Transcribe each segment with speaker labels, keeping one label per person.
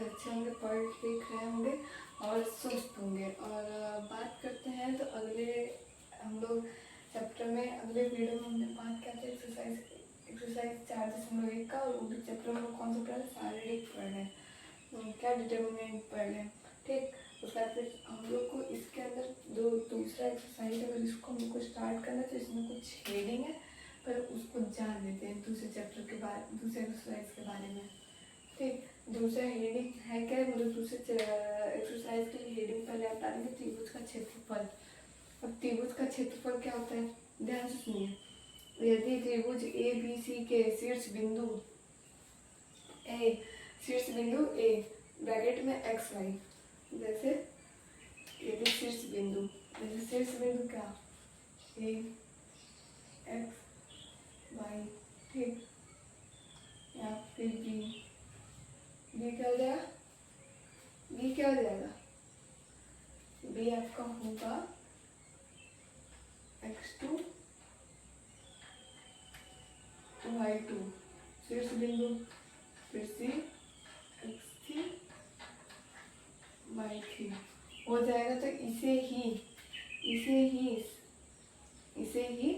Speaker 1: से अच्छे होंगे, पढ़ लिख रहे होंगे और स्वस्थ होंगे। और बात करते हैं तो अगले हम लोग चैप्टर में, अगले वीडियो में हमने बात किया था एक्सरसाइज 4.1 का, और वो भी चैप्टर में कौन सा पढ़ रहे हैं, शारीरिक पढ़ रहे हैं, क्या डिटर्मिनेंट पढ़ रहे हैं, ठीक। उसके बाद फिर हम लोग को इसके अंदर दूसरा एक्सरसाइज, अगर इसको हमको स्टार्ट करना है तो इसमें कुछ हेडिंग है, पर उसको जान लेते हैं दूसरे चैप्टर के बारे, दूसरे एक्सरसाइज के बारे में, ठीक। दूसरा हेडिंग है क्या, मतलब दूसरे एक्सरसाइज के लिए हेडिंग पहले आप डालेंगे त्रिभुज का क्षेत्रफल। अब त्रिभुज का क्षेत्रफल क्या होता है, ध्यान से सुनिए। यदि त्रिभुज ए बी सी के शीर्ष बिंदु ए ब्रैकेट में एक्स वाई, जैसे यदि शीर्ष बिंदु क्या, ए एक्स वाई, ठीक, या फिर बी क्या हो जाएगा, बी आपका होगा x2 y2, शीर्ष बिंदु, फिर सी x3 y3 हो जाएगा। तो इसे ही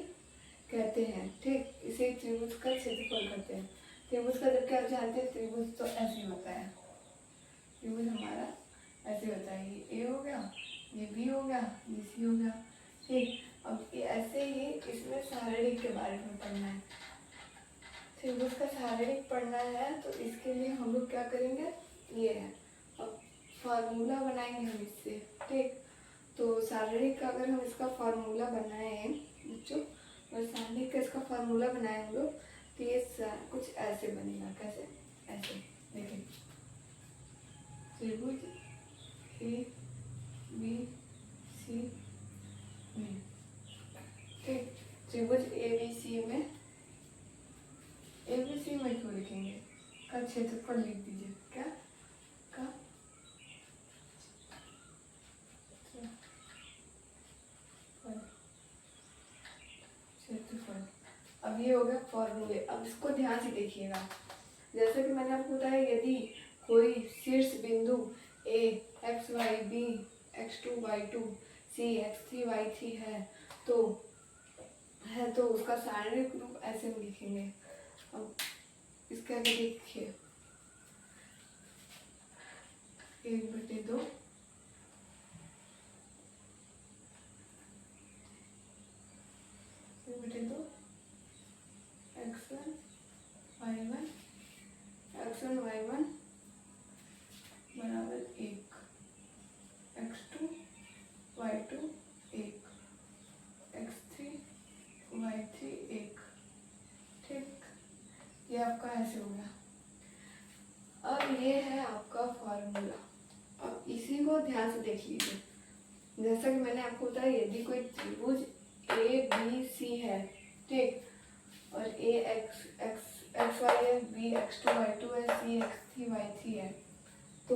Speaker 1: कहते हैं, ठीक, इसे त्रिभुज का क्षेत्रफल कहते हैं। त्रिभुज का जब क्या जानते हैं, त्रिभुज तो ऐसे होता है, त्रिभुज हमारा ऐसे होता है, ये ए हो गया, ये बी हो गया, ये सी हो गया, ठीक। अब ऐसे ही इसमें शारीरिक के बारे में पढ़ना है, त्रिभुज का शारीरिक पढ़ना है, तो इसके लिए हम लोग क्या करेंगे, ये है, अब फार्मूला बनाएंगे हम इससे, ठीक। तो शारीरिक का अगर हम इसका फार्मूला बनाए बच्चों, और शारीरिक का इसका फार्मूला बनाए हम लोग, तो ये कुछ ऐसे बनेगा, कैसे, ऐसे देखिए, त्रिभुज ए बी सी में, ठीक, त्रिभुज ए बी सी में क्यों लिखेंगे, का क्षेत्रफल लिख दीजिए, क्या का क्षेत्रफल। अब ये हो गया फॉर्मूले। अब इसको ध्यान से देखिएगा, जैसे कि मैंने आपको बताया, यदि कोई शीर्ष बिंदु A X Y, B x2 y2, C x3 y3 है, तो उसका शारीरिक रूप ऐसे में लिखेंगे। अब इसके आगे देखिए, 1/2 x1 y1 बराबर 1, x2 y2 1, x3 y3 1, ठीक। ये आपका ऐसे हो गया। अब ये है आपका फॉर्मूला। अब इसी को ध्यान से देख लीजिए, जैसा कि मैंने आपको बताया, यदि कोई त्रिभुज ए बी सी है, ठीक, और ए एक्स वाई है, बी x2 y2 है, सी x3 y3 है, तो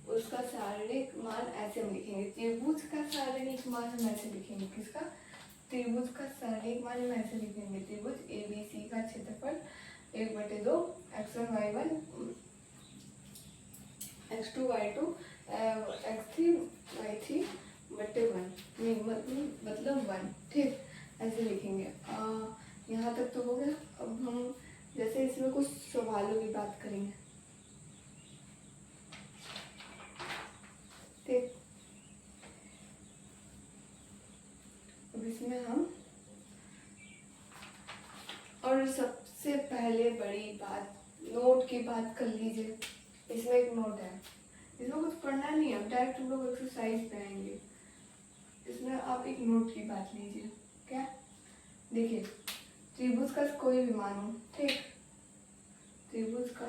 Speaker 1: उसका शारीरिक मान ऐसे हम लिखेंगे। त्रिभुज का शारीरिक मान हम ऐसे लिखेंगे, किसका, त्रिभुज का शारीरिक मान हम ऐसे लिखेंगे, त्रिभुज ए बी सी का क्षेत्रफल 1/2 x1 y1 x2 y2 x3 y3 बटे 1, मतलब 1, ठीक, ऐसे लिखेंगे। यहाँ तक तो हो गया। अब हम जैसे इसमें कुछ सवालों की बात करेंगे, ठीक। अब इसमें हम, और सबसे पहले बड़ी बात, नोट की बात कर लीजिए। इसमें एक नोट है, इसमें कुछ पढ़ना नहीं है, डायरेक्ट हम लोग एक्सरसाइज पे आएंगे। इसमें आप एक नोट की बात लीजिए, क्या, देखिए, त्रिभुज का कोई भी मान हो, ठीक, त्रिभुज का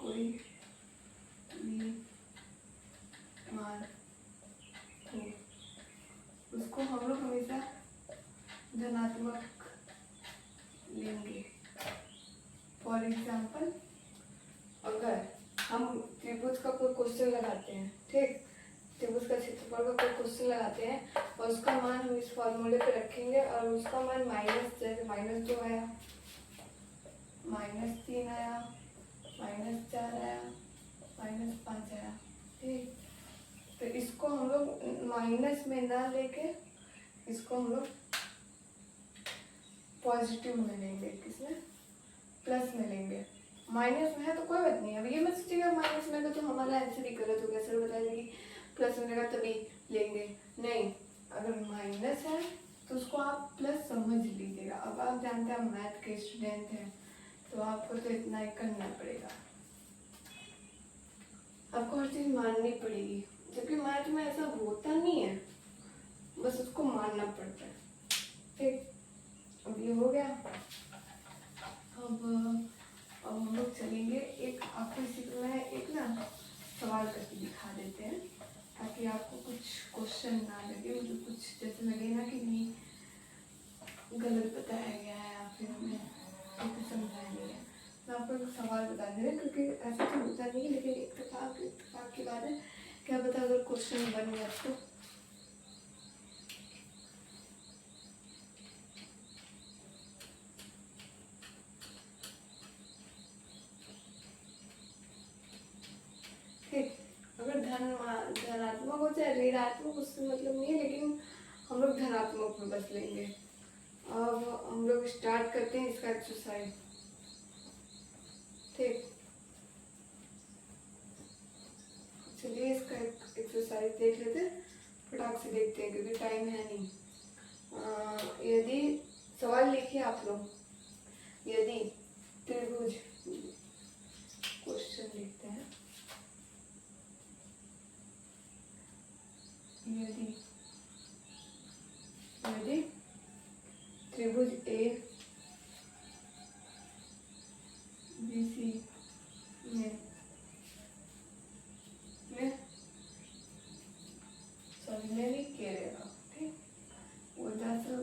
Speaker 1: कोई भी मान हो, उसको हम लोग हमेशा धनात्मक लेंगे। फॉर एग्जाम्पल, अगर हम त्रिभुज का कोई क्वेश्चन लगाते हैं, ठीक, त्रिभुज का क्षेत्रफल का कोई क्वेश्चन लगाते हैं, और उसका मान हम इस फॉर्मूले पे रखेंगे और उसका मान माइनस, जैसे -2 आया, -3 आया, -4 आया, -5 आया, ठीक। तो इसको हम लोग माइनस में ना लेके इसको हम लोग पॉजिटिव में लेंगे, किसमें, प्लस में लेंगे। माइनस में है तो कोई बात नहीं है, अब ये मत सोचिएगा माइनस में है तो हमारा आंसर ही गलत हो गया, सर बता देंगे प्लस में लगा तभी लेंगे, नहीं। अगर माइनस है तो उसको आप प्लस समझ लीजिएगा। अब आप जानते हैं मैथ के स्टूडेंट हैं तो आपको तो इतना ही करना पड़ेगा, आपको हर चीज माननी पड़ेगी, जबकि मैथ में ऐसा होता नहीं है, बस उसको मानना पड़ता है, ठीक। अब ये हो गया। अब हम लोग चलेंगे, एक आपको इसी में एक ना सवाल करके दिखा देते हैं ताकि आपको कुछ क्वेश्चन ना लगे, मतलब कुछ जैसे लगे ना कि नहीं गलत बताया गया है या फिर हमें ठीक समझाया नहीं है। मैं आपको एक सवाल बता दे रही हूँ क्योंकि ऐसा तो होता नहीं है, लेकिन इत्तेफाक की बात है, क्या पता अगर क्वेश्चन बन गया तो। ठीक, अगर धनात्मक हो चाहे ऋणात्मक उससे मतलब नहीं है, लेकिन हम लोग धनात्मक में बस लेंगे। अब हम लोग स्टार्ट करते हैं इसका एक्सरसाइज, ठीक। चलिए इसका एक्सरसाइज देख लेते हैं, फटाक से देखते हैं क्योंकि टाइम है नहीं। यदि सवाल लिखिए आप लोग, यदि त्रिभुज, क्वेश्चन लिखते हैं, यदि त्रिभुज ए बी सी में सॉरी मैं नहीं कह रहेगा, ठीक। वो दरअसल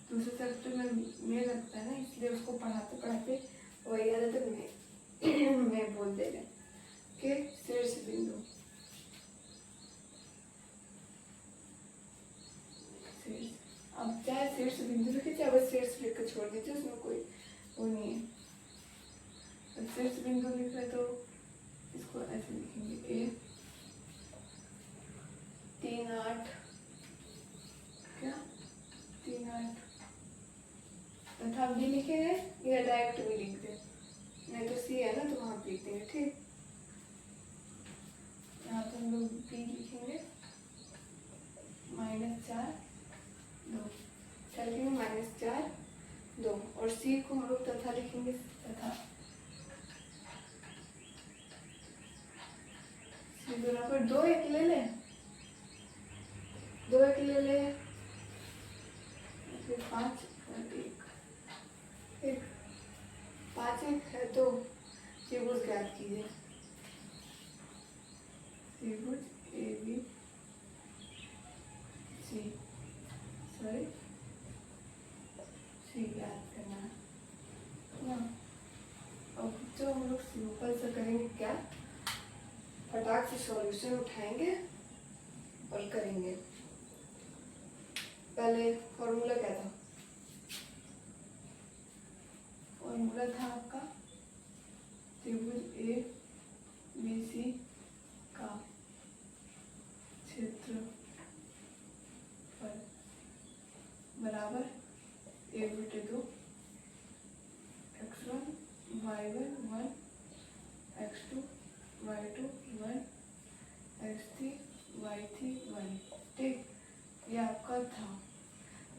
Speaker 1: दूसरे चैप्टर में लगता है ना, इसलिए उसको पढ़ाते पढ़ाते वही याद है तो मैं बोल दे रहे कि शीर्ष बिंदु, अब चाहे शीर्ष बिंदु लिखे चाहे बस शीर्ष लिख कर छोड़ दीजिए, उसमें कोई वो नहीं है। अब शीर्ष बिंदु लिख रहे तो इसको ऐसे लिखेंगे, ए 3 8 क्या 3 8 तथा बी लिखेंगे या डायरेक्ट भी लिख दे, नहीं तो सी है ना तो वहाँ लिख देंगे, ठीक। यहाँ तो हम लोग बी लिखेंगे -4 2, क्या लिखेंगे -4 2, और सी को हम लोग तथा लिखेंगे, तथा सी बराबर 2 1 ले लें, 2 1 ले लें, फिर 5 और 1, ठीक। 5 1 है तो त्रिभुज ज्ञात कीजिए, त्रिभुज A B C, sorry C ज्ञात करना है ना। अब जो हम लोग सिंपल से करेंगे, क्या फटाक से सॉल्यूशन उठाएंगे और करेंगे। पहले फॉर्मूला क्या था, फॉर्मूला था आपका त्रिभुज ए बी सी का क्षेत्रफल बराबर 1/2 x1 y1 1 x2 y2 1 x3 y3 1, ठीक। ये आपका था,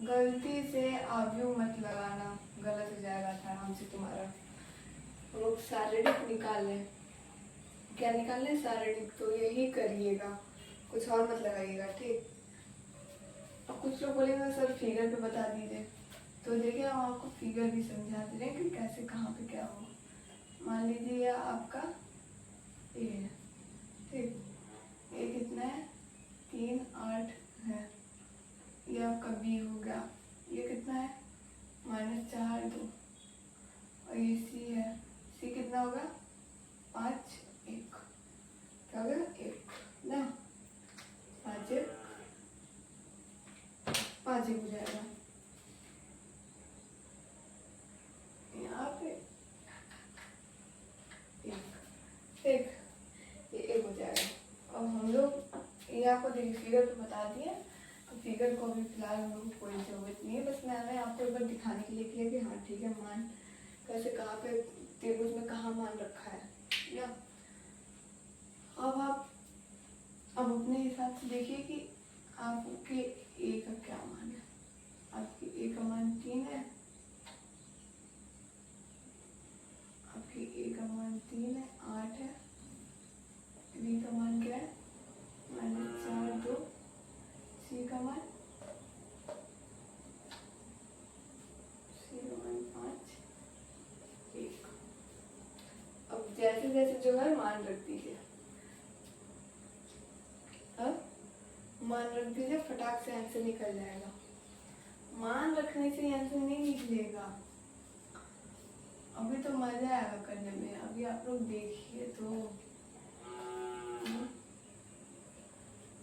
Speaker 1: गलती से आव्यूह मत लगाना, गलत हो जाएगा आराम से तुम्हारा। हम लोग शारीरिक निकाल लें, क्या निकाल लें शारीरिक, तो यही करिएगा, कुछ और मत लगाइएगा, ठीक। अब कुछ लोग बोलेंगे सर फिगर पे बता दीजिए, तो देखिए हम आपको फिगर भी समझा दे रहे हैं कि कैसे कहाँ पे क्या हो। मान लीजिए आपका ए है, ठीक। ए कितना है 3 8 है, ये आपका बी हो गया, ये कितना है -4 2, और ये सी है, सी कितना होगा 5 1, क्या होगा 1 ना, 5 1 5 एक हो जाएगा, यहाँ पे एक, ये एक हो जाएगा। अब हम लोग ये आपको फिगर तो बता दिए, तो फिगर को अभी फिलहाल हम लोग कोई जरूरत नहीं है, बस मैंने आपको एक बार दिखाने के लिए किया कि हाँ ठीक है, मान कैसे कहाँ पे त्रिभुज में कहाँ मान रखा है या। अब आप अब अपने हिसाब से देखिए कि आपके ए का क्या मान है। आपकी ए का मान 3 है, आपकी ए का मान 3 है, 8 है। बी का मान क्या है, -4 2। सी का मान 5 1। अब जैसे जैसे जो है मान रख दीजिए, अब मान रख दीजिए, फटाक से आंसर निकल जाएगा। मान रखने से आंसर नहीं निकलेगा, अभी तो मजा आएगा करने में। अभी आप लोग देखिए तो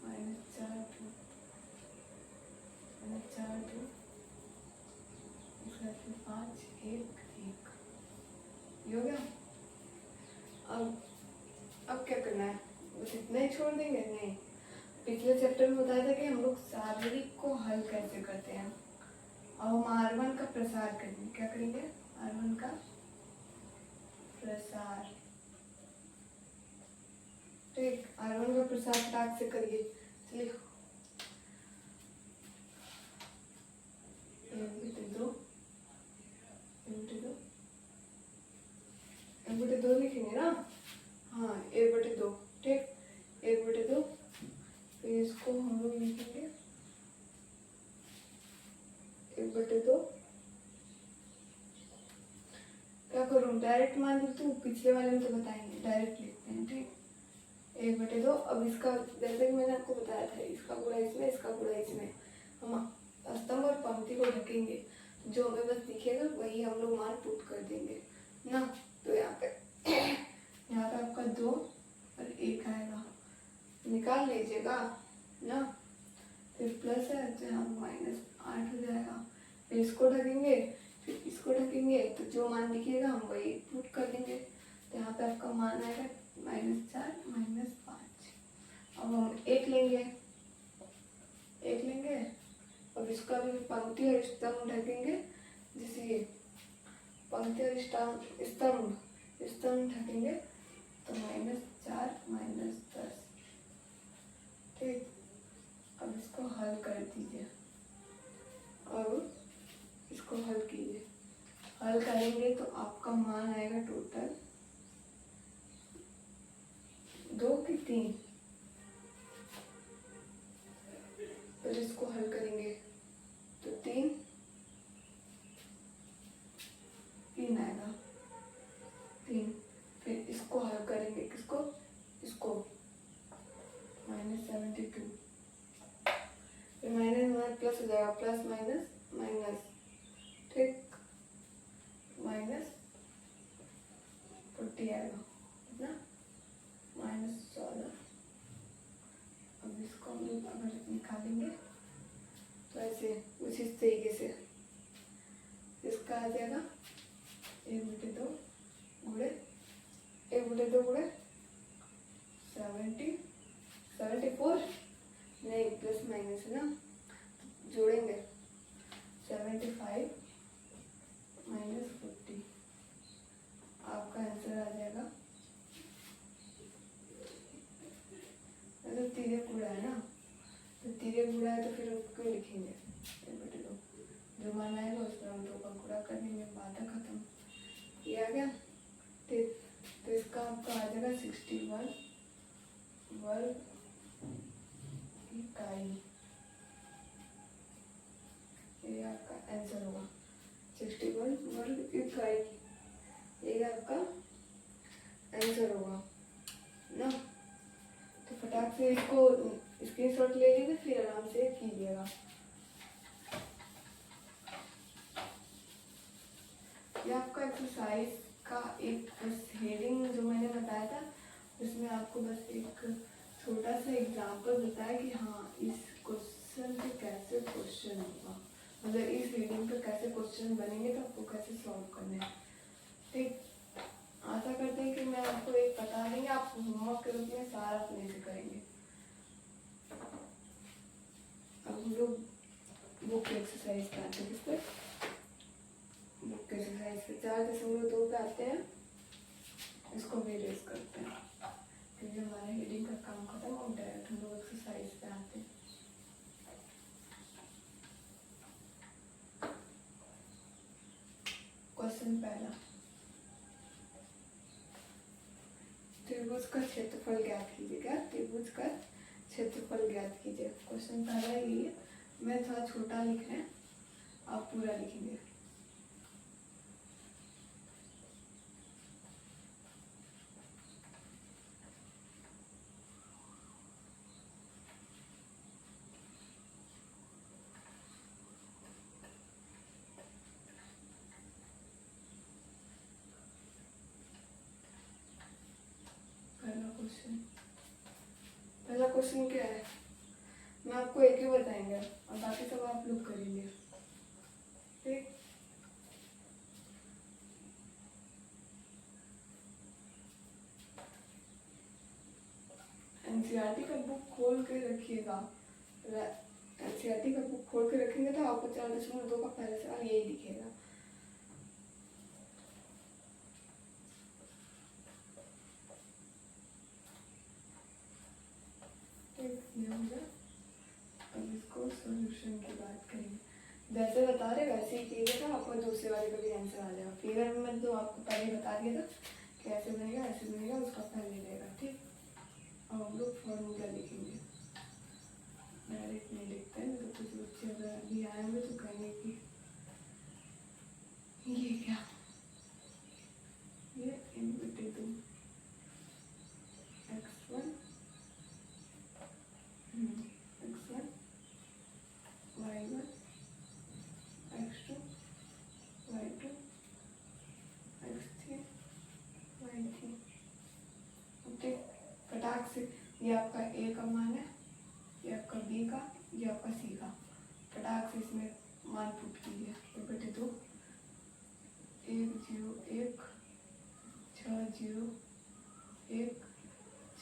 Speaker 1: -4 2 5 1 1 हो गया। अब क्या करना है, बस इतना ही छोड़ देंगे? नहीं, पिछले चैप्टर में बताया था कि हम लोग शारीरिक को हल कैसे करते हैं। अब हम R1 का प्रसार करेंगे। क्या करेंगे? R1 का प्रसार। ठीक, R1 का प्रसार फटाक से करिए। चलिए, 1/2 लिखेंगे ना? हाँ, 1/2। ठीक, 1/2। फिर इसको हम लोग लिखेंगे 1/2। क्या करूँ, डायरेक्ट मान लेती हूँ? पिछले वाले में तो बताएंगे, डायरेक्ट लिखते हैं। ठीक, 1/2। अब इसका जैसे कि मैंने आपको बताया था, इसका गुणा इसमें, इसका गुणा इसमें, हम स्तंभ और पंक्ति को ढकेंगे, जो हमें बस दिखेगा वही हम लोग मान पुट कर देंगे ना। तो यहाँ पे आपका 2 और 1 आएगा, निकाल लीजिएगा ना। फिर प्लस है तो यहाँ -8 हो जाएगा। फिर इसको ढकेंगे, फिर इसको ढकेंगे, तो जो मान दिखेगा हम वही पुट कर देंगे। तो यहाँ पे आपका मान आएगा -4 -5। अब हम 1 लेंगे, अब इसका भी पंक्ति और स्तंभ ढकेंगे। जैसे ये पंक्ति और स्तंभ ढकेंगे तो -4 -10। ठीक, अब इसको हल कर दीजिए। अब इसको हल कीजिए, हल करेंगे तो आपका मान आएगा टोटल 2 की 3। फिर इसको हल करेंगे तो 3 आएगा, 3। फिर इसको हल करेंगे, किसको? इसको, -72। फिर माइनस प्लस हो जाएगा, प्लस माइनस। ठीक, -40 आएगा, कितना? -14। अब इसको हम लोग अगर निकालेंगे तो ऐसे उसी तरीके से इसका आ जाएगा 1/2 गुणे 74। नहीं, प्लस माइनस है ना, जोड़ेंगे 75 -40। आपका आंसर आ जाएगा, तो तिर्यक गुणा है ना, तो तिर्यक गुणा है तो फिर क्यों लिखेंगे 1/2? जो मान आएगा उसमें हम 2 का गुणा कर देंगे, बात खत्म। ये आ गया। तो इसका आपका आ जाएगा 61 वर्ग इकाई। ये आपका आंसर होगा, 61 वर्ग इकाई। ये आपका आंसर होगा ना। तो फटाक से इसको स्क्रीनशॉट ले लीजिए, फिर आराम से कीजिएगा। ये आपका एक्सरसाइज का एक बस हेडिंग जो मैंने बताया था, उसमें आपको बस एक छोटा सा एग्जाम्पल बताया कि हाँ इस क्वेश्चन पे कैसे क्वेश्चन होगा, मतलब इस रीडिंग पे कैसे क्वेश्चन बनेंगे तो आपको कैसे सॉल्व करने हैं। ठीक, आशा करते हैं कि मैं आपको एक बता देंगे, आप होमवर्क के रूप में सारा अपने से करेंगे। अब हम लोग बुक एक्सरसाइज पे आते हैं। किस पे? बुक एक्सरसाइज पे 4.2 पे आते हैं। इसको भी रेज करते हैं क्योंकि हमारा रीडिंग का काम खत्म हो गया है। हम लोग एक्सरसाइज पे आते हैं। क्वेश्चन पहला, त्रिभुज का क्षेत्रफल ज्ञात कीजिए। क्या? त्रिभुज का क्षेत्रफल ज्ञात कीजिए। क्वेश्चन पहला ये है, मैं थोड़ा छोटा लिख रहे हैं, आप पूरा लिखेंगे। पहला क्वेश्चन क्या है, मैं आपको एक ही बताएंगे और बाकी सब आप लोग करेंगे। ठीक, एनसीईआरटी का बुक खोल के रखिएगा। एनसीईआरटी का बुक खोल के रखेंगे तो आपको 4.2 का पहला सवाल यही दिखेगा। अब इसको सॉल्यूशन की बात करेंगे। जैसे बता रहे वैसे ही कीजिएगा, आपको दूसरे वाले का भी आंसर आ जाएगा। फिगर में तो आपको पहले बता दिया था कैसे बनेगा, ऐसे बनेगा, उसका पहले रहेगा। ठीक, अब हम लोग फॉर्मूला लिखेंगे। डायरेक्ट नहीं लिखते हैं, तो कुछ बच्चे अगर अभी आए हुए तो कहेंगे कि ये क्या, ये inverted x1 x1 y1 x2 y2 x3 y3। Okay, फटाक से ये आपका ए का मान है, ये आपका बी का, ये आपका सी का। फटाक से इसमें मान पुट कीजिए। 1/2 1 0 1 6 0 1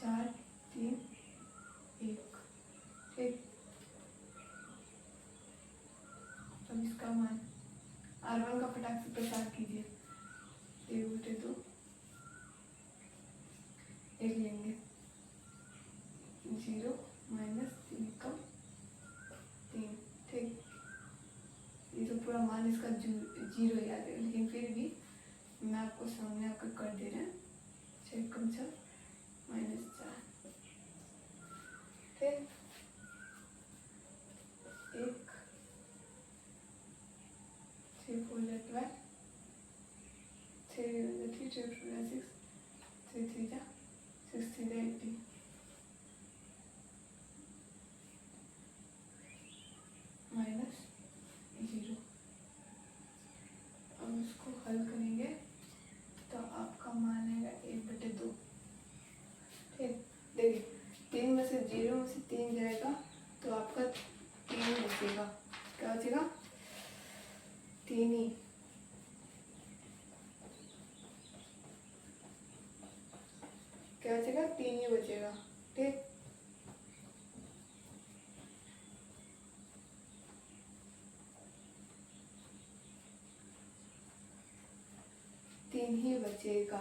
Speaker 1: 4 3 1। ठीक, अब इसका मान R1 का फटाक से प्रसार कीजिए। 1/2 1 लेंगे, 0 -3 का 3। ठीक, ये तो पूरा मान इसका 0 याद है, लेकिन फिर भी मैं आपको सामने आकर कर दे रहे हैं। 6 कम 6 -4। ठीक, 1 6 4 12 6 3 2 6 3 3 6 3 18 -0। अब इसको हल करेंगे तो आपका मान आएगा 1/2। ठीक, देखिए 3 में से 0 में से 3 जाएगा तो आपका 3 बचेगा। क्या बचेगा? 3 ही। क्या बचेगा? 3 ही बचेगा। ठीक, तीन ही बचेगा।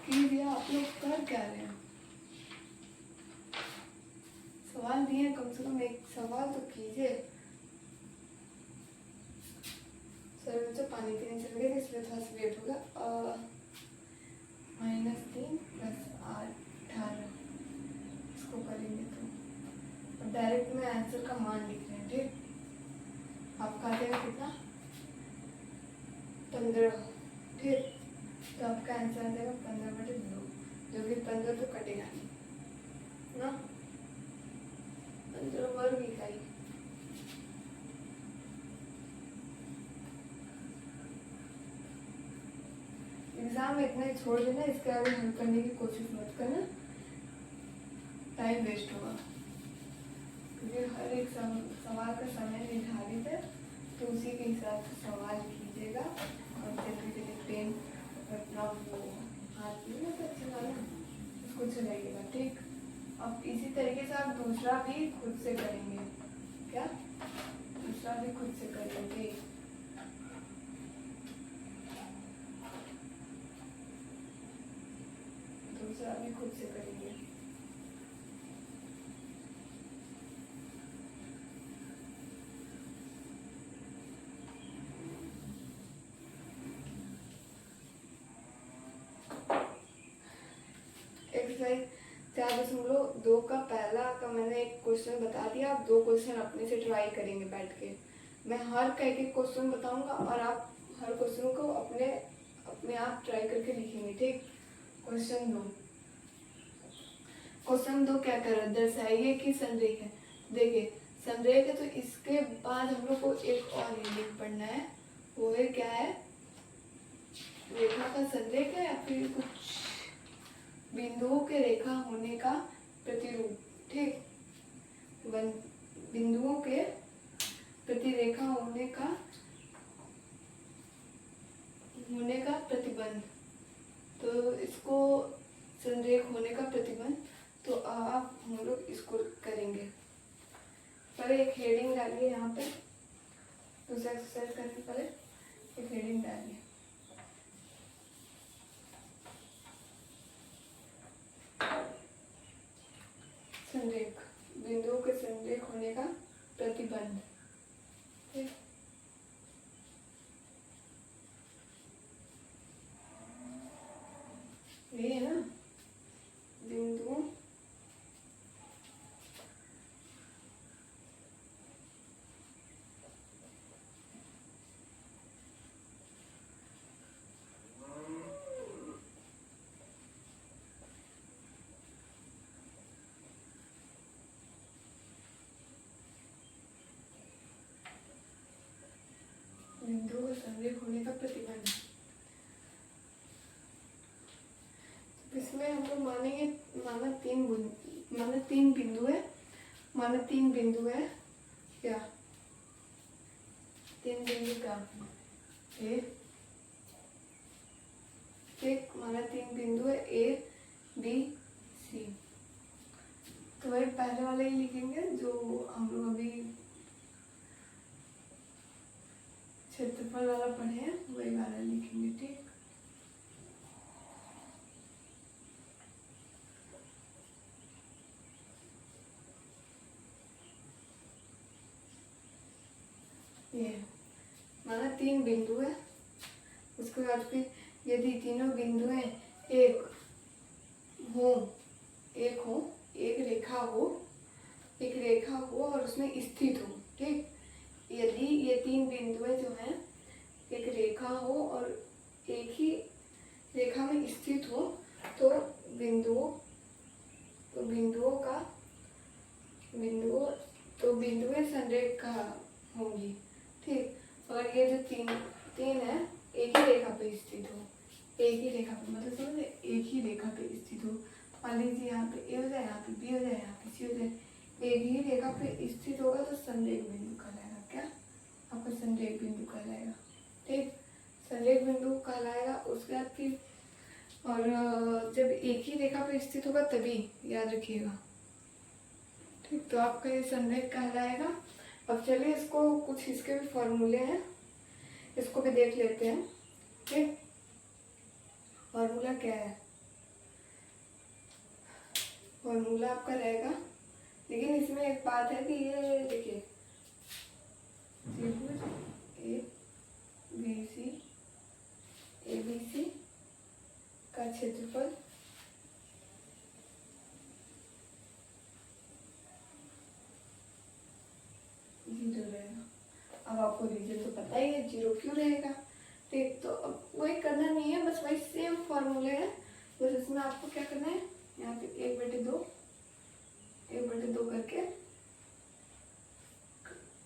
Speaker 1: कीजिए, आप लोग कर क्या रहे हैं? सवाल दिए, कम से कम एक सवाल तो कीजिए। सर मुझे पानी पीने चल गए इसलिए थोड़ा सा लेट होगा। -3 + 18 इसको करेंगे तो डायरेक्ट में आंसर का मान लिख रहे हैं। ठीक, आपका आ जाएगा कितना? 15। ठीक, तो आपका आंसर आ जाएगा 15/2, जो कि 15 तो कटेगा नहीं ना, 15 वर्ग इकाई। एग्जाम में इतना ही छोड़ देना, इसके आगे हल करने की कोशिश मत करना, टाइम वेस्ट होगा। क्योंकि हर एक सवाल का समय निर्धारित है, तो उसी के हिसाब से सवाल कीजिएगा और जल्दी जल्दी पेन अपना वो हाथ में ना चलाना, उसको चलाइएगा। ठीक, अब इसी तरीके से आप दूसरा भी खुद से करेंगे। क्या? दूसरा भी खुद से करेंगे। दूसरा भी खुद से करेंगे। एक्सरसाइज 4.2 का पहला का मैंने एक क्वेश्चन बता दिया, आप 2 क्वेश्चन अपने से ट्राई करेंगे बैठ के। मैं हर एक एक क्वेश्चन बताऊंगा और आप हर क्वेश्चन को अपने आप ट्राई करके लिखेंगे। ठीक, क्वेश्चन 2 क्या कर रहा है, दर्शाइए कि संरेख है। देखिए संरेख है तो इसके बाद हम लोग को एक और यूनिट पढ़ना है, वो है क्या है, रेखा का संरेख है या फिर कुछ बिंदुओं के रेखा होने का प्रतिरूप। ठीक, बिंदुओं के प्रतिरेखा होने का प्रतिबंध, तो इसको संरेख होने का प्रतिबंध, तो आप हम लोग इसको करेंगे। पहले एक हेडिंग डालिए यहाँ पे, दूसरा एक्सरसाइज करने पहले एक हेडिंग डालिए। संरेख, बिंदुओं के संरेख होने का प्रतिबंध। ठीक, ये है ना, बिंदु बिंदुओं का संरेख होने का प्रतिबंध। इसमें हम लोग मानेंगे, माना तीन बिंदु है, क्या 3 बिंदु का ए, ठीक, माना 3 बिंदु है ए बी सी। तो वही पहले वाले ही लिखेंगे जो हम लोग अभी क्षेत्रफल वाला पढ़े हैं, वही वाला लिखेंगे। ठीक, ये माना 3 बिंदु है, उसके बाद फिर यदि तीनों बिंदु हैं एक रेखा हो और उसमें स्थित हो। ठीक, यदि ये 3 बिंदुएं जो हैं एक रेखा हो और एक ही रेखा में स्थित हो, तो बिंदुएं संरेख का होंगी। ठीक, और ये जो तीन है एक ही रेखा पे स्थित हो, मतलब समझे, एक ही रेखा पे स्थित हो। मान लीजिए यहाँ पे ए हो जाए, यहाँ पे बी हो जाए, यहाँ पे सी हो जाए, एक ही रेखा पे स्थित होगा तो संरेख बिंदु कहलाएगा। क्या? आपका संरेख बिंदु कहलाएगा। ठीक, संरेख बिंदु कहलाएगा। उसके बाद फिर और जब एक ही रेखा पे स्थित होगा तभी, याद रखिएगा। ठीक, तो आपका ये संरेख कहलाएगा। अब चलिए इसको कुछ इसके भी फॉर्मूले हैं, इसको भी देख लेते हैं। ठीक, फॉर्मूला क्या है, फॉर्मूला आपका रहेगा, लेकिन इसमें एक बात है कि ये देखिए ABC का क्षेत्रफल जीरो रहेगा। अब आपको रीजन तो पता ही है, जीरो क्यों रहेगा। ठीक, तो अब वही करना नहीं है, बस वही सेम फॉर्मूले है, बस इसमें आपको क्या करना है, यहाँ पे 1/2 करके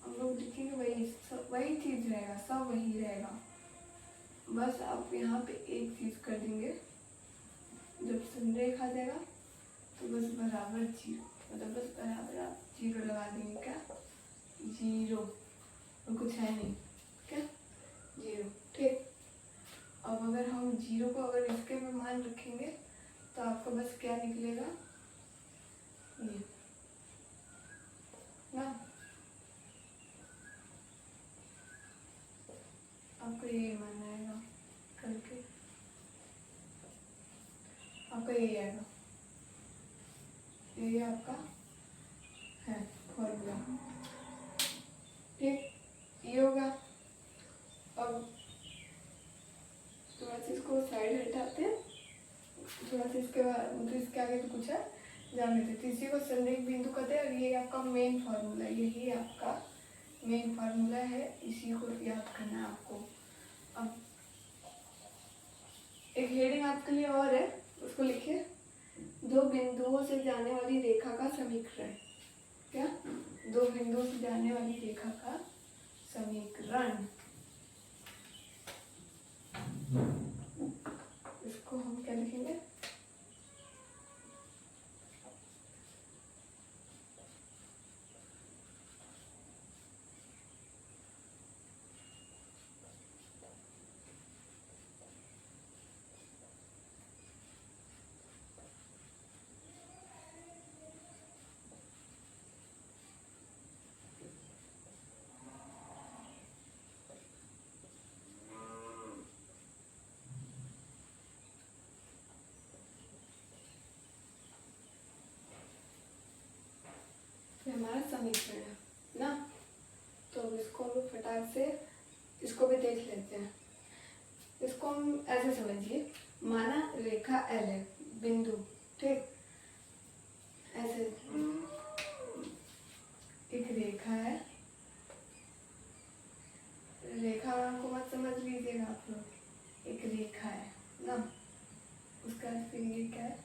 Speaker 1: हम लोग लिखेंगे, वही चीज रहेगा, सब वही रहेगा। बस आप यहाँ पे एक चीज़ कर देंगे, जब संरेख आ जाएगा तो बस बराबर जीरो, मतलब बस बराबर आप जीरो लगा देंगे। क्या? जीरो, और कुछ है नहीं। क्या? जीरो। ठीक। अब अगर हम जीरो को अगर इसके में मान रखेंगे तो आपका बस क्या निकलेगा, ये ना, आपको ये मान आएगा करके, आपका ये आएगा, ये आपका है फॉर्मूला। ठीक, ये होगा। अब थोड़ा सा इसको साइड हटाते हैं, थोड़ा सा इसके बाद तो इसके आगे तो कुछ है जान लेते। तो इसी को संरेख बिंदु कहते हैं और ये आपका मेन फार्मूला, यही आपका मेन फार्मूला है, इसी को याद करना है आपको। अब एक हेडिंग आपके लिए और है, उसको लिखिए, दो बिंदुओं से जाने वाली रेखा का समीकरण। क्या? दो बिंदुओं से जाने वाली रेखा का समीकरण। इसको हम क्या लिखेंगे, हमारा समीकरण है ना। तो इसको हम फटाक से इसको भी देख लेते हैं। इसको हम ऐसे समझिए, माना रेखा एल है, बिंदु, ठीक, ऐसे एक रेखा है, रेखा को मत समझ लीजिएगा आप लोग, एक रेखा है ना, उसका फिर ये क्या है,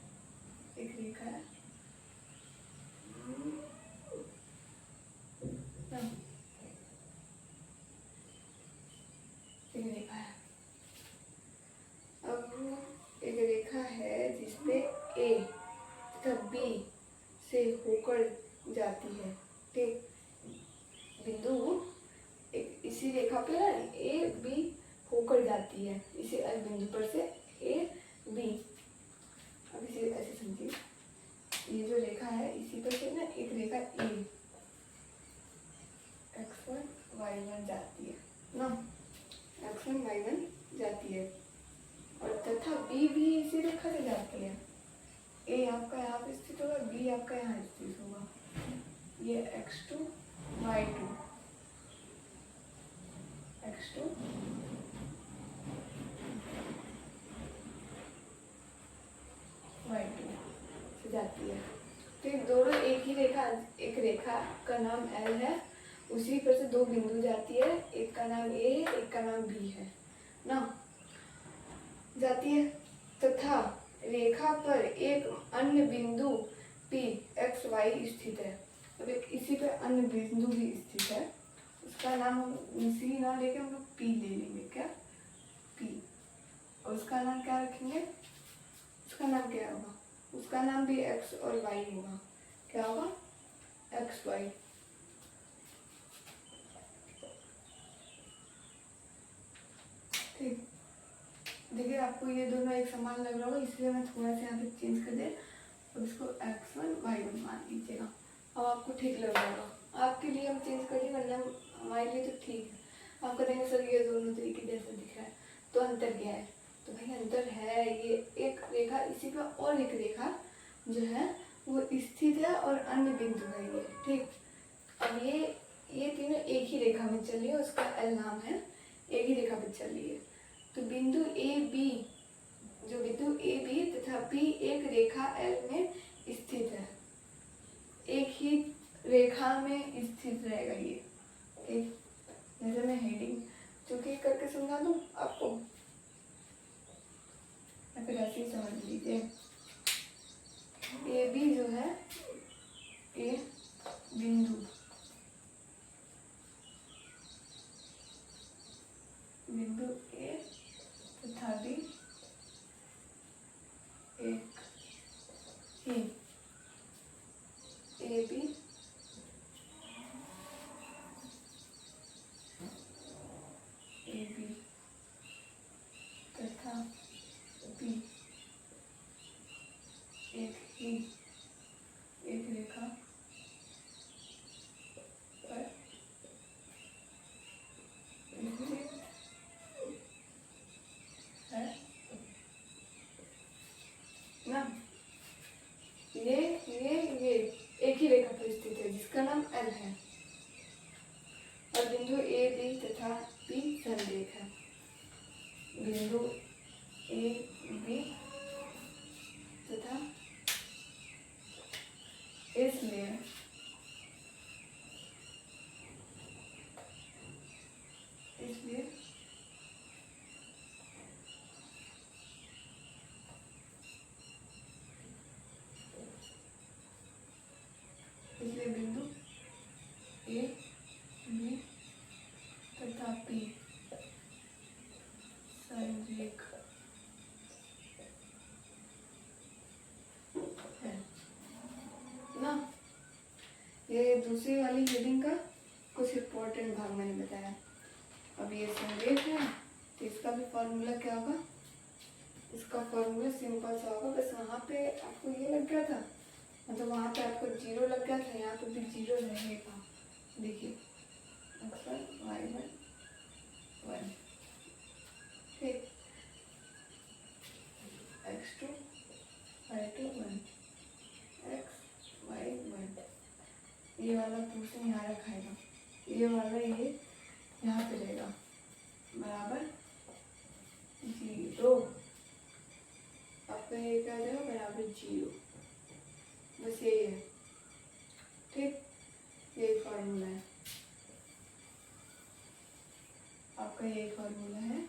Speaker 1: एक रेखा है ना, एक रेखा है। अब एक रेखा है जिसपे ए तथा बी से होकर जाती है, ठीक, बिंदु एक इसी रेखा पे है, ए बी होकर जाती है इसी बिंदु पर से ए बी। अब इसे ऐसे समझिए, ये जो रेखा है इसी पर से ना एक रेखा ए x1 y1 जाती है ना, x1 y1 जाती है, और तथा बी भी इसी रेखा से जाती है। ए आपका यहाँ पे स्थित होगा, बी आपका यहाँ स्थित होगा, ये x2 y2 x2 y2 से जाती है। तो ये दोनों एक ही रेखा, एक रेखा का नाम L है, उसी पर से दो बिंदु जाती है, एक का नाम A है, एक का नाम B है ना, जाती है, तथा रेखा पर एक अन्य बिंदु P x y स्थित है। अब एक इसी पे अन्य बिंदु भी स्थित है, उसका नाम हम C ना लेके हम लोग P ले लेंगे। क्या? P। और उसका नाम क्या रखेंगे, उसका नाम क्या होगा, उसका नाम भी x और y होगा। क्या होगा? x y। ठीक, देखिए आपको ये दोनों एक समान लग रहा होगा, इसलिए मैं थोड़ा सा यहाँ पे चेंज कर दे और इसको x1 y1 मान लीजिएगा। अब आपको ठीक लग रहा होगा, आपके लिए हम चेंज कर दिए, वरना हमारे लिए तो ठीक है। आप कहेंगे सर ये दोनों तरीके जैसा दिख रहा है, तो अंतर क्या है? तो भाई अंतर है, ये एक रेखा इसी पे और एक रेखा जो है वो स्थित है और अन्य बिंदु है ये, ठीक। अब ये तीनों एक ही रेखा में चल रही है, उसका एल नाम है, एक ही रेखा पे चल रही है। तो बिंदु ए बी, जो बिंदु ए बी तथा बी एक रेखा एल में स्थित है, एक ही रेखा में स्थित रहेगा ये, ठीक। जैसे मैं हेडिंग चुकी करके समझा दूं आपको, या फिर ऐसे ही समझ लीजिए। ए बी जो है, ए बिंदु, बिंदु ए एक है, बिंदु ए बी तथा इसलिए बिंदु ए बी तथा पी संरेख है ना। ये दूसरी वाली हेडिंग का कुछ इम्पोर्टेंट भाग मैंने बताया। अब ये संरेख है तो इसका भी फॉर्मूला क्या होगा, इसका फॉर्मूला सिंपल सा होगा, बस वहाँ पे आपको ये लग गया था, मतलब वहाँ पे आपको जीरो लग गया था, यहाँ पे भी जीरो रहेगा। देखिए अक्सर y1 1 ठीक, x2 y2 1 x y 1, ये वाला पोर्शन यहाँ रखाएगा, ये वाला ये यहाँ पे रहेगा बराबर 0। आपका ये क्या जाएगा बराबर 0, बस यही है ठीक, यही फॉर्मूला है आपका, यही फॉर्मूला है।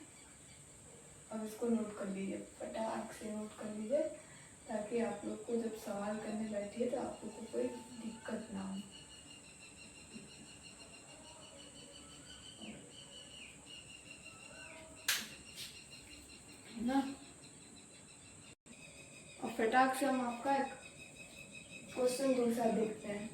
Speaker 1: अब इसको नोट कर लीजिए, फटाक से नोट कर लीजिए, ताकि आप लोग को जब सवाल करने बैठिए तो आप लोग को कोई दिक्कत ना हो। ना और फटाक से हम आपका एक क्वेश्चन दूसरा देखते हैं।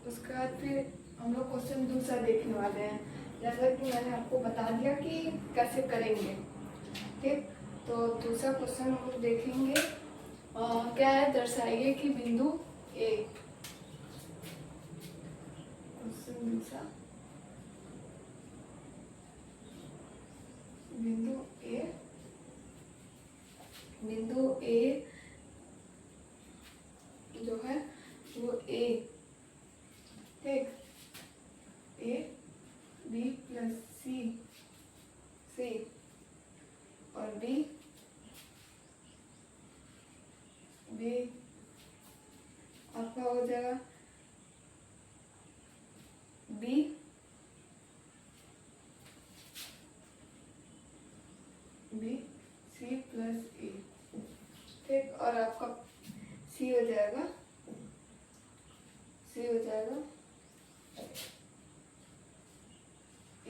Speaker 1: उसके बाद फिर हम लोग क्वेश्चन दूसरा देखने वाले हैं, जैसा कि मैंने आपको बता दिया कि कैसे करेंगे ठीक। तो दूसरा क्वेश्चन हम लोग देखेंगे, क्या है, दर्शाइए कि बिंदु ए, क्वेश्चन दूसरा, बिंदु ए जो है वो ए ठीक, ए बी प्लस सी और बी आपका हो जाएगा बी सी प्लस ए ठीक, और आपका सी हो जाएगा ए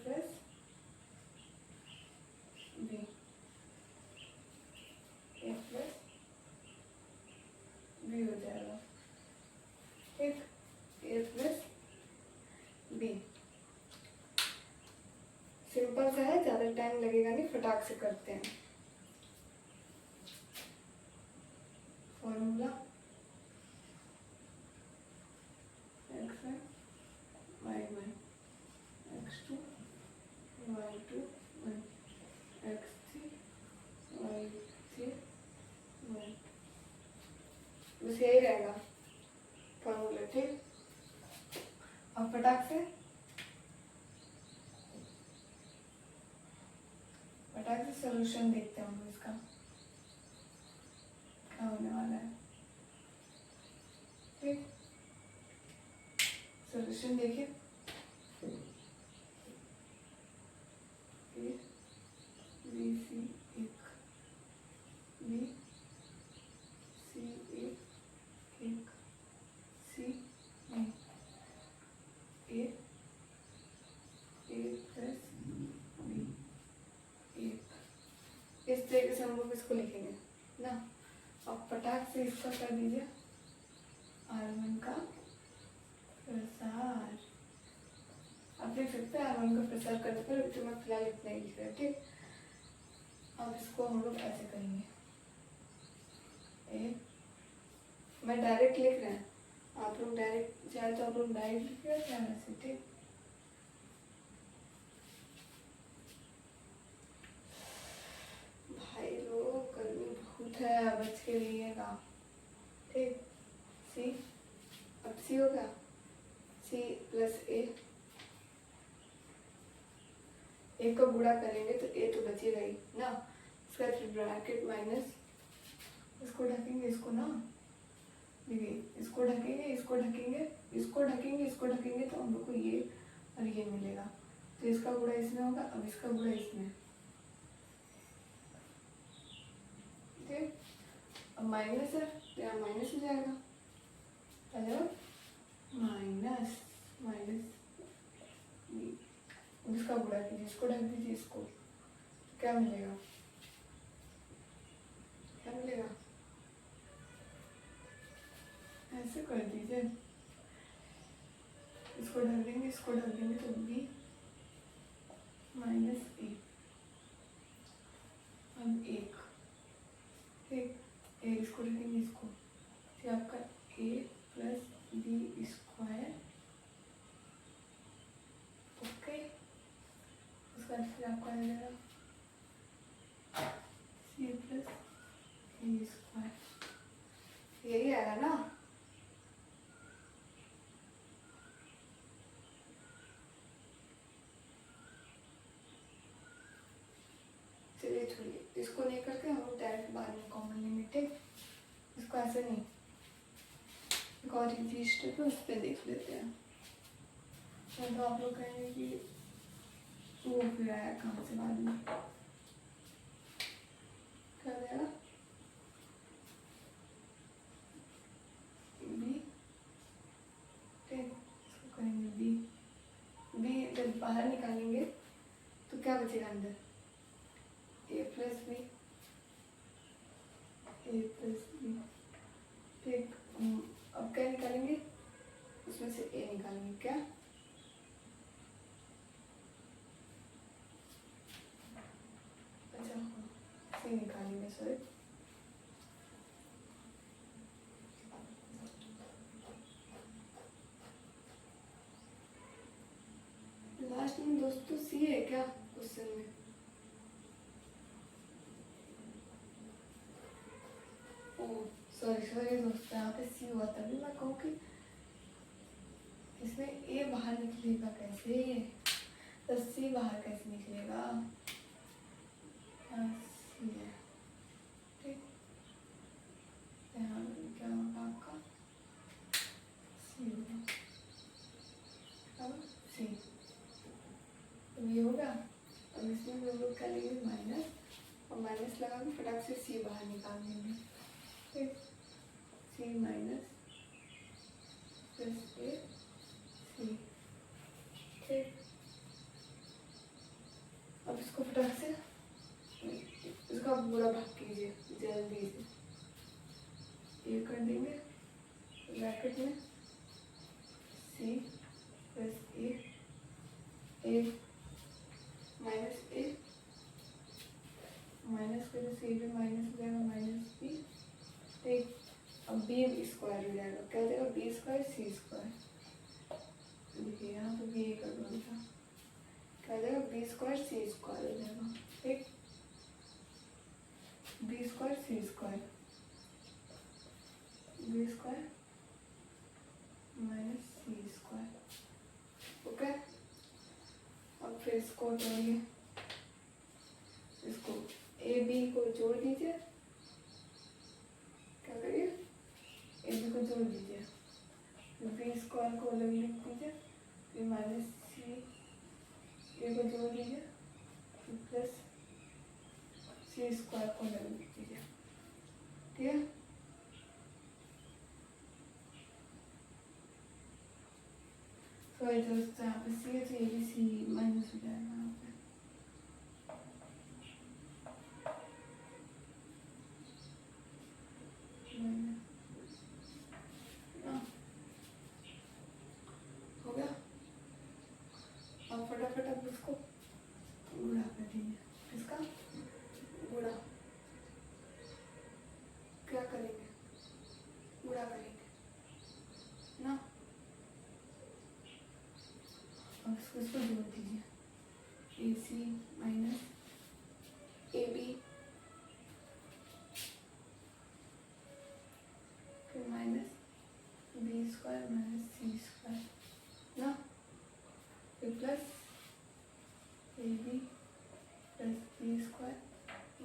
Speaker 1: प्लस बी, ए प्लस बी हो जाएगा ठीक, ए प्लस बी। सिंपल सा है, ज़्यादा टाइम लगेगा नहीं, फटाक से करते हैं। Formula x1 y1 x2 y2 1 x3 y3 1, बस यही रहेगा फॉर्मूला ठीक। अब फटाक से सॉल्यूशन देखते हैं हम इसका क्या होने वाला है ठीक। सॉल्यूशन देखिए, बी सी एक, बी सी एक सी नहीं, ए प्लस बी एक, इस तरीके से हम लोग इसको लिखेंगे ना। अब फटाक से इसका कर दीजिए R1 का प्रसार, आप देख सकते हैं R1 का प्रसार करने पर, तो मैं फिलहाल इतना ही लिख रहा हूँ ठीक। अब इसको हम लोग ऐसे करेंगे, मैं डायरेक्ट लिख रहे हैं, आप लोग डायरेक्ट चाहे तो आप लोग डायरेक्ट लिख रहे हैं ऐसे ठीक। भाई लोग है, बच के रहिएगा। ठीक, सी, अब सी हो गया, सी प्लस ए को गुणा करेंगे तो ए तो बचेगा ही ना। इसका फिर ब्रैकेट माइनस, इसको ढकेंगे, इसको ना, देखिए इसको ढकेंगे, इसको ढकेंगे, इसको ढकेंगे, इसको ढकेंगे तो हम लोग को ये और ये मिलेगा। तो इसका गुणा इसमें होगा, अब इसका गुणा इसमें। ठीक, अब माइनस है तो यहाँ माइनस हो जाएगा, हेलो माइनस माइनस, इसका गुणा कीजिए, इसको ढक दीजिए, इसको क्या मिलेगा, क्या मिलेगा, ऐसे कर दीजिए, इसको ढक देंगे, इसको ढक देंगे तो बी माइनस ए, अब एक, ठीक, ए इसको ढकेंगे, इसको, फिर आपका ए प्लस बी स्क्वायर, ओके, उसका फिर आपका आ जाएगा सी प्लस ए स्क्वायर, यही आएगा ना। चलिए छोड़िए, इसको नहीं करके हम लोग डायरेक्ट बाद में कॉमन लेंगे। ठीक, इसको ऐसे नहीं, एक और इजी स्टेप है, उस पर देख लेते हैं। तो आप लोग कहेंगे कि वो फिर आया कहाँ से बाद में, क्या देगा बी, ठीक, इसको करेंगे बी, बी जब बाहर निकालेंगे तो क्या बचेगा अंदर, ए प्लस बी, ए प्लस बी, ठीक, अब क्या निकालेंगे, उसमें से ए निकालेंगे, क्या, अच्छा सी निकालेंगे, सॉरी, लास्ट में दोस्तों सी है क्या क्वेश्चन में, ओ सॉरी सॉरी दोस्तों, यहाँ पे सी हुआ, तभी मैं कहूँ कि इसमें ए बाहर निकलेगा कैसे, तो सी बाहर कैसे निकलेगा, सी है, ठीक, यहाँ क्या होगा आपका सी होगा, अब सी, तो ये होगा, अब इसमें हम लोग क्या लेंगे माइनस, और माइनस लगा के फटाक से सी बाहर निकाल देंगे, ठीक, सी माइनस प्लस ए सी, ठीक, अब इसको फटाक से इसका पूरा भाग कीजिए जल्दी से, ये कर देंगे ब्रैकेट में सी प्लस ए माइनस ए, माइनस कर सी भी माइनस हो जाएगा, माइनस बी, ठीक, अब बी स्क्वायर हो जाएगा, क्या हो जाएगा बी स्क्वायर सी स्क्वायर, देखिए यहाँ पे बी कर दो था, क्या हो जाएगा बी स्क्वायर सी स्क्वायर हो जाएगा, ठीक, बी स्क्वायर सी square, B square minus C square, okay, अब फिर इसको जोड़िए, इसको ए बी को जोड़ दीजिए, क्या करिए ए बी को जोड़ दीजिए, बी स्क्वायर को अलग लिख दीजिए, फिर माइनस सी ए को जोड़ दीजिए, प्लस सी स्क्वायर को अलग लिख दीजिए, ठीक है, तो दोस्तों यहाँ पे सी है तो ये भी सी माइनस हो जाएगा यहाँ पे, हो गया, अब फटाफट अब उसको गुणा कर दीजिए, इसका गुणा क्या करेंगे, गुणा करेंगे ना, अब इसको जोड़ दीजिए, A C minus A B square minus C square ना, फिर plus A B plus B square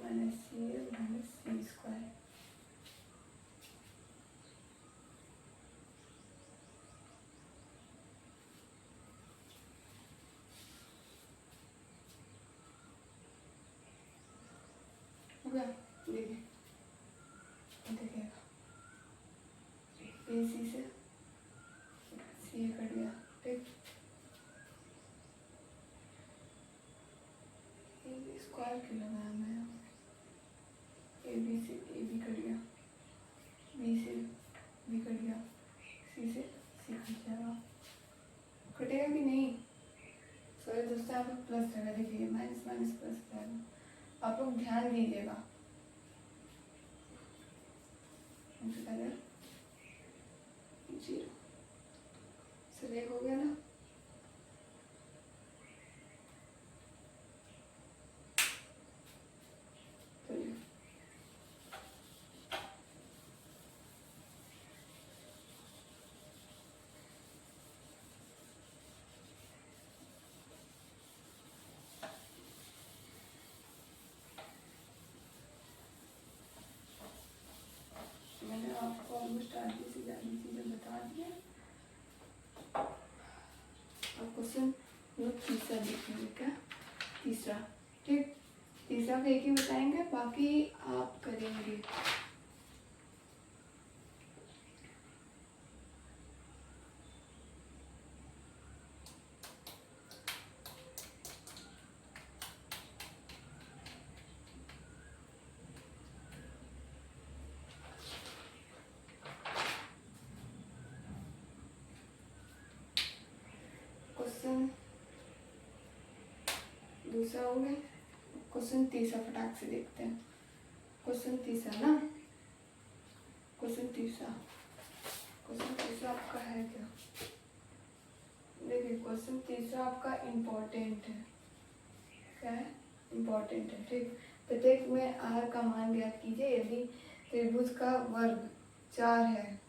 Speaker 1: minus C A minus C square. हो गया? देखिए देखिएगा, ए सी से सी ए कट गया, ठीक, ए बी स्क्वायर क्यों लगाया मैं, ए बी से ए बी कट गया, बी से बी कट गया, सी से सी कट जाएगा, कटेगा कि नहीं? सॉरी दोस्तों, आप लोग प्लस लगा, देखिए माइनस माइनस प्लस जाएगा, आप लोग ध्यान दीजिएगा। जीरो से हो गया ना, चलिए मैंने आपको ऑलमोस्ट आधी से ज़्यादा चीज़ें बता दी है। अब क्वेश्चन तीसरा देखेंगे, क्या तीसरा, ठीक, तीसरा का एक ही बताएंगे, बाकी आप करेंगे। क्वेश्चन दूसरा हो गया, क्वेश्चन तीसरा फटाक से देखते हैं। क्वेश्चन तीसरा ना, क्वेश्चन तीसरा आपका है क्या? देखिए क्वेश्चन तीसरा आपका इम्पोर्टेंट है, क्या है? इम्पोर्टेंट है, ठीक। प्रत्येक में आर का मान ज्ञात कीजिए यदि त्रिभुज का वर्ग 4 है,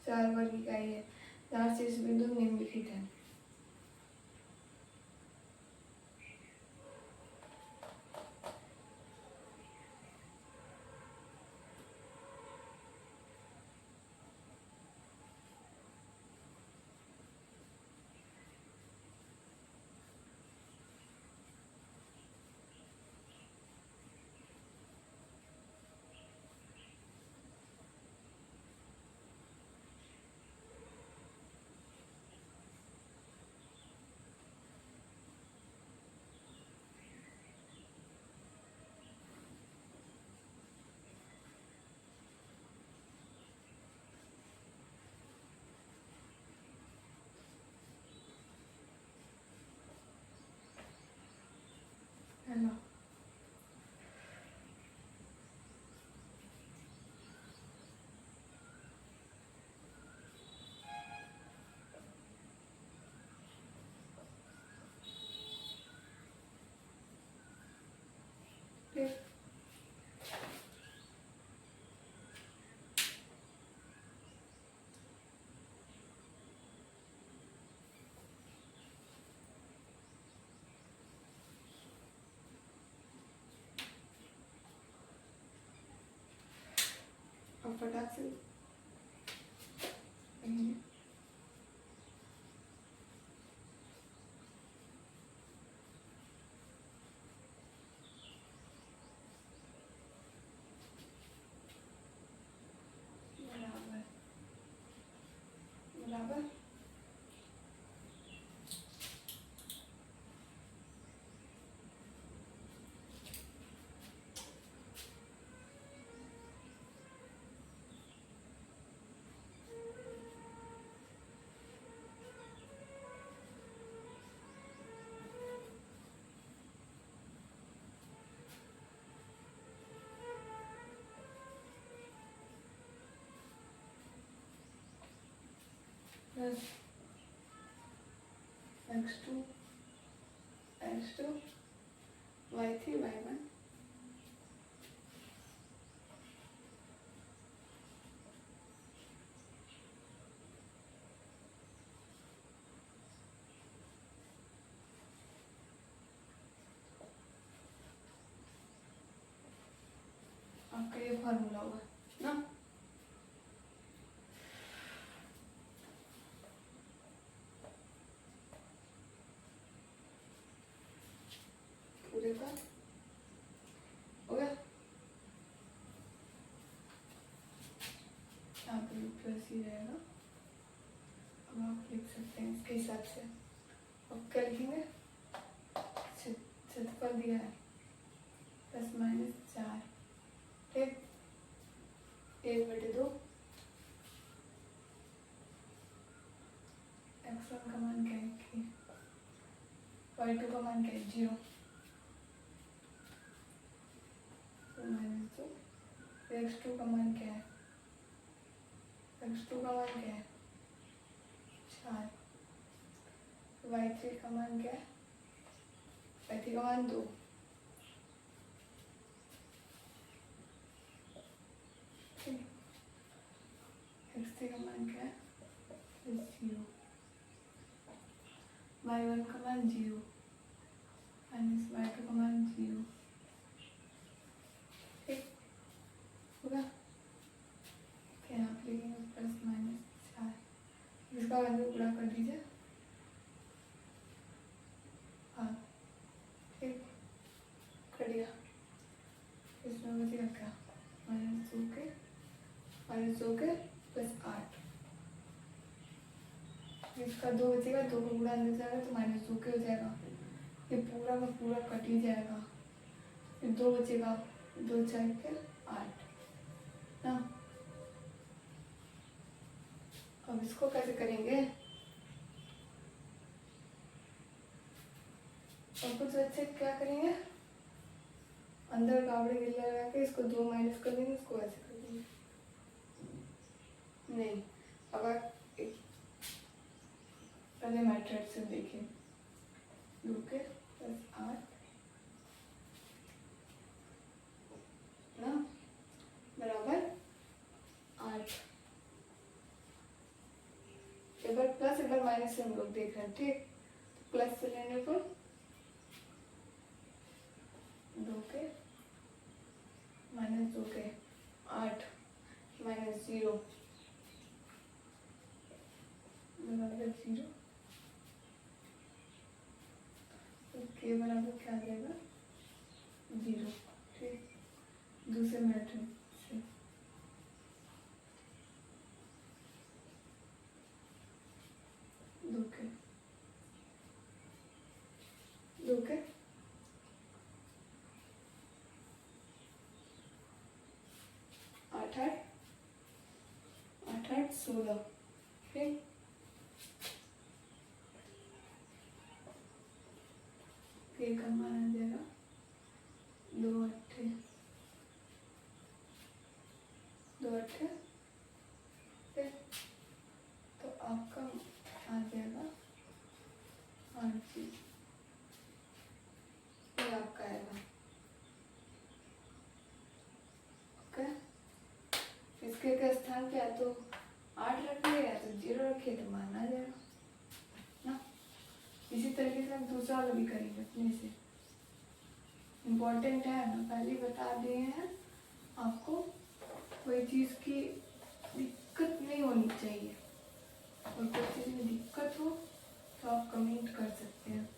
Speaker 1: 4 वर्ग इकाई है, 4 शीर्ष बिंदु निम्नलिखित है। है ना? ठीक, अब फटाक से बराबर plus x2 y3 y1 ++ formula होगा ना। पूरे का हो गया। यहाँ पे प्लस ही रहेगा। अब आप लिख सकते हैं इसके हिसाब से। अब क्या लिखेंगे, क्षेत्रफल दिया है ±4, ठीक। 1/2। x1 का मान क्या है, y2 का मान क्या है 0, तो -2। x2 का मान क्या है, x2 का मान क्या है 4। y3 का मान क्या है, y3 का मान 2। x3 का मान क्या है 0। y1 का मान 0 y2 का मान 0, ठीक होगा। फिर यहाँ पे लिखेंगे +-4, इसका वैल्यू पूरा कर दीजिए। हाँ ठीक, कर दिया। इसमें बचेगा क्या, -2 के +8। इसका 2 बचेगा, 2 को पूरा अंदर जाएगा तो -2 के हो जाएगा। ये पूरा का पूरा कट ही जाएगा। फिर 2 बचेगा, 2 4 के 8 ना। अब इसको कैसे करेंगे, और कुछ बच्चे क्या करेंगे, अंदर गावड़े गिल्ला लगा के इसको 2 माइनस कर देंगे, इसको ऐसे कर देंगे। नहीं, अगर पहले मैट्रिक्स से देखिए, 2 के +8 ना बराबर 8। एक बार प्लस एक बार माइनस से हम लोग देख रहे हैं, ठीक। तो प्लस से लेने पर 2 के -2 के 8 -0 बराबर 0। तो के बराबर क्या आ जाएगा 0, ठीक। दूसरे मैट्रिक्स से 2 के 8 8 8 16, ठीक। के का मान आ जाएगा 2 8 2 8, ठीक। तो आपका आ जाएगा 8 चीज, ये आपका आएगा, ओके। इसके के स्थान पे या तो 8 रखिए या तो 0 रखिए तो मान आ जाएगा ना। इसी तरीके से हम दूसरा वाला भी करेंगे अपने से। इम्पोर्टेंट है ना, पहले ही बता दिए हैं आपको, कोई चीज़ की दिक्कत नहीं होनी चाहिए। और कोई चीज़ में दिक्कत हो तो आप कमेंट कर सकते हैं।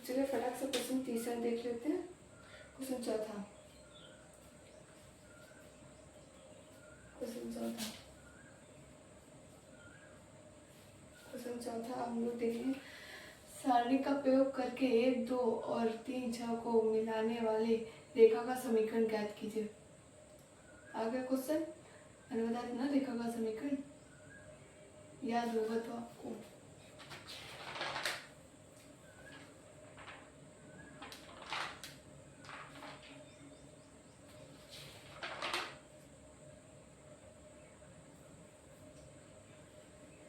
Speaker 1: चलिए फटाक से क्वेश्चन तीसरा देख लेते हैं। क्वेश्चन चौथा हम लोग देखें, सारणी का प्रयोग करके 1 2 और 3 6 को मिलाने वाले रेखा का समीकरण ज्ञात कीजिए। आगे क्वेश्चन मैंने बताया ना, रेखा का समीकरण याद होगा तो आपको।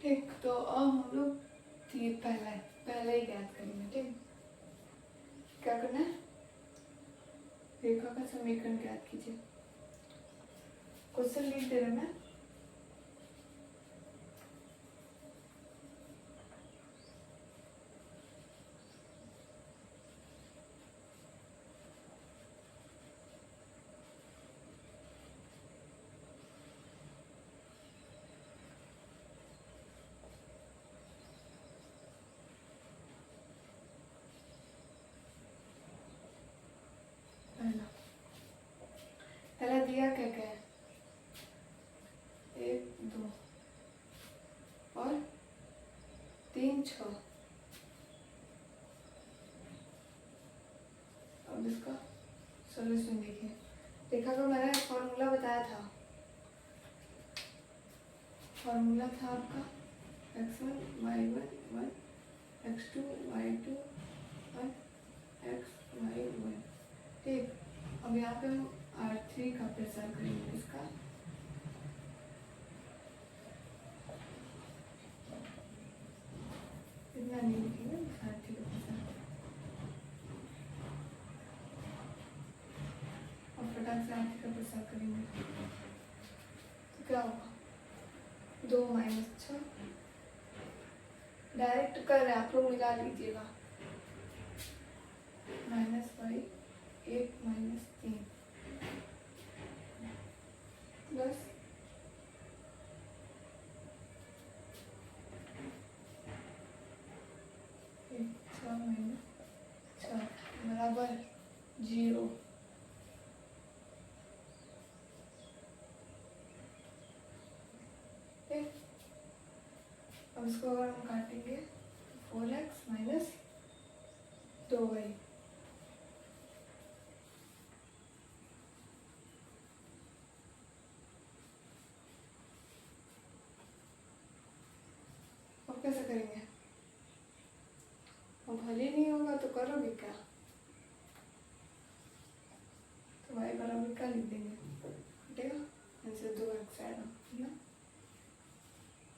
Speaker 1: ठीक, तो अब हम लोग पहला ही ज्ञात करेंगे, ठीक। क्या करना है, रेखा का समीकरण ज्ञात कीजिए। क्वेश्चन लिख दे रहे मैं, दिया क्या क्या है, 1 2 और 3 6। अब इसका सोल्यूशन देखिए। देखा तो मैंने फॉर्मूला बताया था, फॉर्मूला था आपका x1 y1 1 x2 y2 1 x y1। ठीक, अब यहाँ पे हम R3 का प्रसार करेंगे। इसका इतना नहीं लिखेंगे, R3 का प्रसार और फटाक से R3 का प्रसार करेंगे तो क्या होगा, 2 - 6। डायरेक्ट कर रहे हैं आप लोग, मिला लीजिएगा। -y 1 - 3 प्लस 1 6 - 6 बराबर 0। अब इसको अगर हम काटेंगे 4x - 2y। अब कैसे करेंगे, अब हल ही नहीं होगा तो करोगे क्या, तो y बराबर क्या लिख देंगे, हटेगा आंसर 2x आएगा, है ना।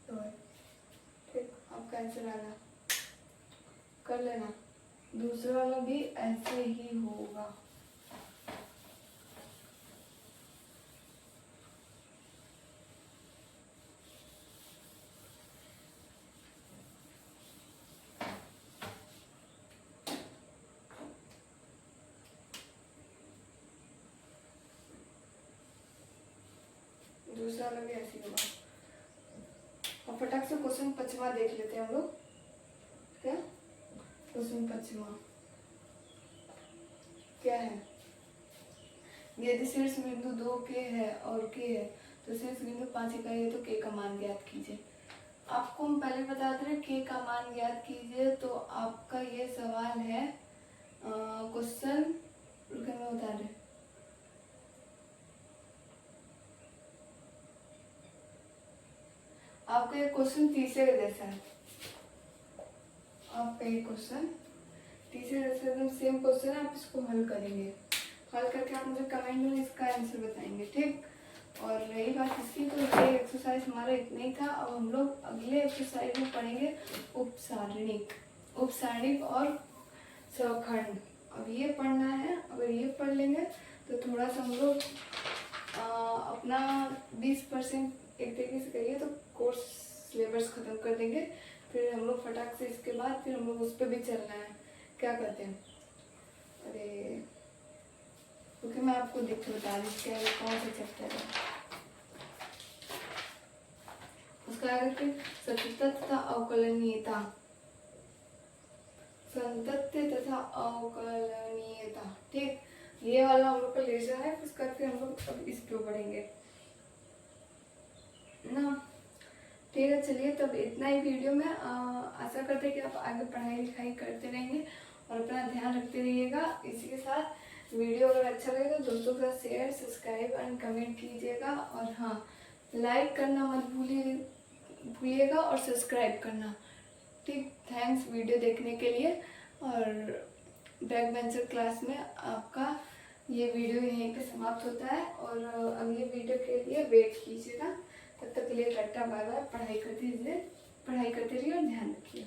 Speaker 1: तो ठीक, आपका आंसर आ गया, कर लेना। दूसरा वाला भी ऐसे ही होगा। दूसरा वाला भी ऐसे ही होगा। और फटाक से क्वेश्चन 5वां देख लेते हैं हम लोग। क्या क्वेश्चन 5वां क्या है, यदि शीर्ष बिंदु 2 के है और के है तो शीर्ष बिंदु 5 इकाई है तो के का मान ज्ञात कीजिए। आपको हम पहले बताते रहे के का मान ज्ञात कीजिए, तो आपका ये सवाल है क्वेश्चन, रुके मैं बता रहे, आपका ये क्वेश्चन तीसरे जैसा है। आपका ये क्वेश्चन तीसरे जैसा एकदम सेम क्वेश्चन है। आप इसको हल करेंगे, हल करके आप मुझे कमेंट में इसका आंसर बताएंगे। ठीक, और रही बात इसकी, तो ये एक्सरसाइज हमारा इतना ही था। अब हम लोग अगले एक्सरसाइज में पढ़ेंगे उपसारणिक, उपसारणिक और सवखंड। अब ये पढ़ना है, अगर ये पढ़ लेंगे तो थोड़ा सा हम लोग अपना 20% एक तरीके से कहिए तो कोर्स सिलेबस ख़त्म कर देंगे। फिर हम लोग फटाक से इसके बाद फिर हम लोग उस पर भी चलना है, क्या कहते हैं, अरे क्योंकि मैं आपको देख के बता रही क्या कौन सा चैप्टर है। उसका आगे फिर सततता तथा अवकलनीयता, संतत्य तथा अवकलनीयता। ठीक, ये वाला हम लोग का लेजर है, उसका फिर हम लोग अब इस पे पढ़ेंगे ना। ठीक है, चलिए तब इतना ही वीडियो में। आशा करते हैं कि आप आगे पढ़ाई लिखाई करते रहेंगे और अपना ध्यान रखते रहिएगा। इसी के साथ वीडियो अगर अच्छा लगे तो दोस्तों के साथ शेयर, सब्सक्राइब एंड कमेंट कीजिएगा। और हाँ, लाइक करना मत भूलिएगा और सब्सक्राइब करना। ठीक, थैंक्स वीडियो देखने के लिए। और बैक बेंचर क्लास में आपका ये वीडियो यहीं पे समाप्त होता है और अगले वीडियो के लिए वेट कीजिएगा। तब तक के लिए टाटा बाय बाय। पढ़ाई करते रहिए और ध्यान रखिए।